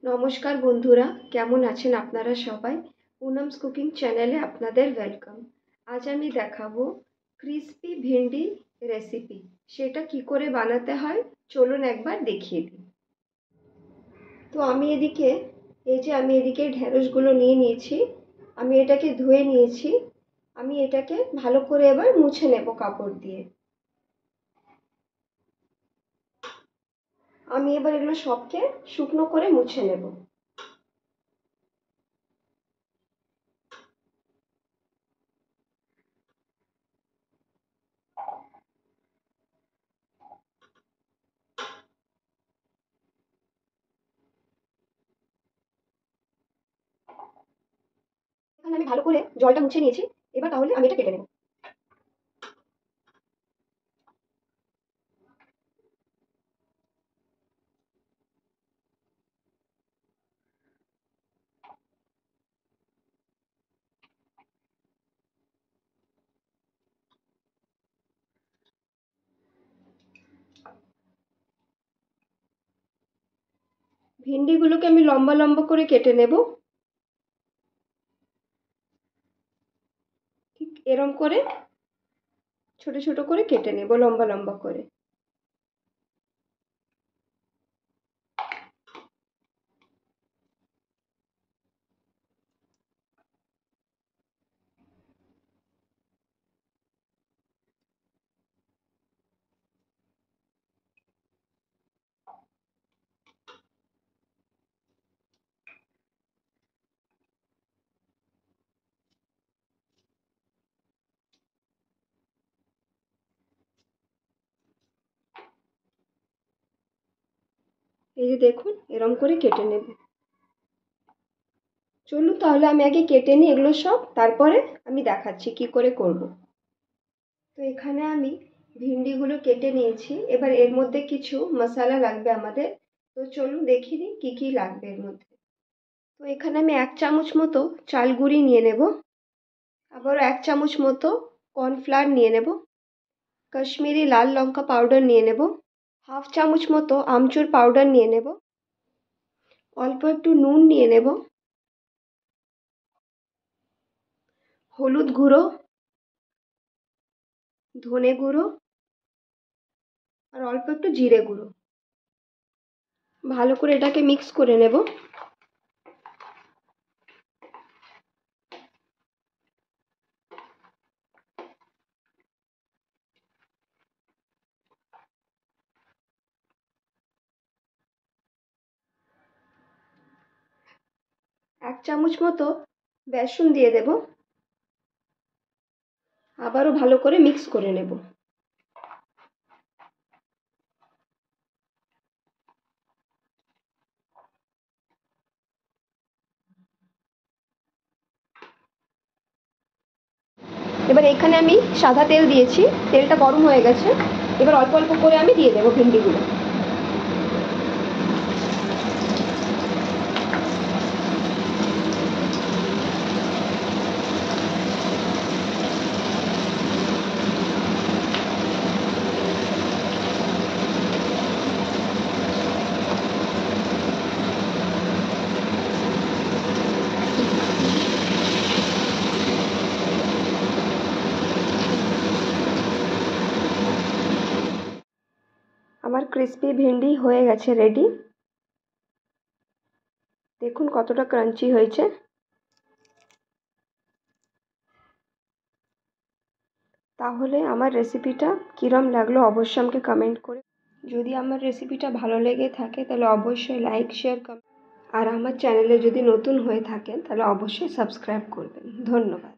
নমস্কার বন্ধুরা, কেমন আছেন আপনারা সবাই? পুনমস কুকিং চ্যানেলে আপনাদের ওয়েলকাম। আজ আমি দেখাবো ক্রিসপি ভিন্ডি রেসিপি। সেটা কি করে বানাতে হয় চলুন একবার দেখিয়ে দিই। তো আমি এদিকে ঢেঁড়সগুলো নিয়ে নিয়েছি। আমি এটাকে ধুয়ে নিয়েছি। আমি এটাকে ভালো করে এবার মুছে নেব কাপড় দিয়ে। আমি এবার এগুলো সবকে শুকনো করে মুছে নেব। এখানে আমি ভালো করে জলটা মুছে নিয়েছি। এবার তাহলে আমি এটা কেটে নেব। ভিন্ডিগুলোকে আমি লম্বা লম্বা করে কেটে নেব। ঠিক এরম করে ছোট ছোট করে কেটে নেব, লম্বা লম্বা করে। এই যে দেখুন, এরম করে কেটে নেব। চলুন তাহলে আমি আগে কেটে নিই এগুলো সব, তারপরে আমি দেখাচ্ছি কি করে করব। তো এখানে আমি ভিন্ডিগুলো কেটে নিয়েছি। এবার এর মধ্যে কিছু মশলা লাগবে আমাদের। তো চলুন দেখিয়ে দিই কী কী লাগবে এর মধ্যে। তো এখানে আমি 1 চামচ মতো চাল গুঁড়ি নিয়ে নেব। আবারও 1 চামচ মতো কর্নফ্লাওয়ার নিয়ে নেব। কাশ্মীরি লাল লঙ্কা পাউডার নিয়ে নেব। হাফ চামচ মতো আমচুর পাউডার নিয়ে নেব। অল্প একটু নুন নিয়ে নেব। হলুদ গুঁড়ো, ধনে গুঁড়ো আর অল্প একটু জিরে গুঁড়ো। ভালো করে এটাকে মিক্স করে নেব। এক চামচ মতো বেসন দিয়ে দেব। আবারও ভালো করে মিক্স করে নেব। এবার এখানে আমি সাদা তেল দিয়েছি। তেলটা গরম হয়ে গেছে। এবার অল্প অল্প করে আমি দিয়ে দেবো ভিন্ডিগুলো। আমার ক্রিসপি ভিন্ডি হয়ে গেছে রেডি। দেখুন কতটা ক্রাঞ্চি হয়েছে। তাহলে আমার রেসিপিটা কীরম লাগলো অবশ্যই আমাকে কমেন্ট করে। যদি আমার রেসিপিটা ভালো লেগে থাকে তাহলে অবশ্যই লাইক, শেয়ার, কমেন্ট। আর আমার চ্যানেলে যদি নতুন হয়ে থাকেন তাহলে অবশ্যই সাবস্ক্রাইব করবেন। ধন্যবাদ।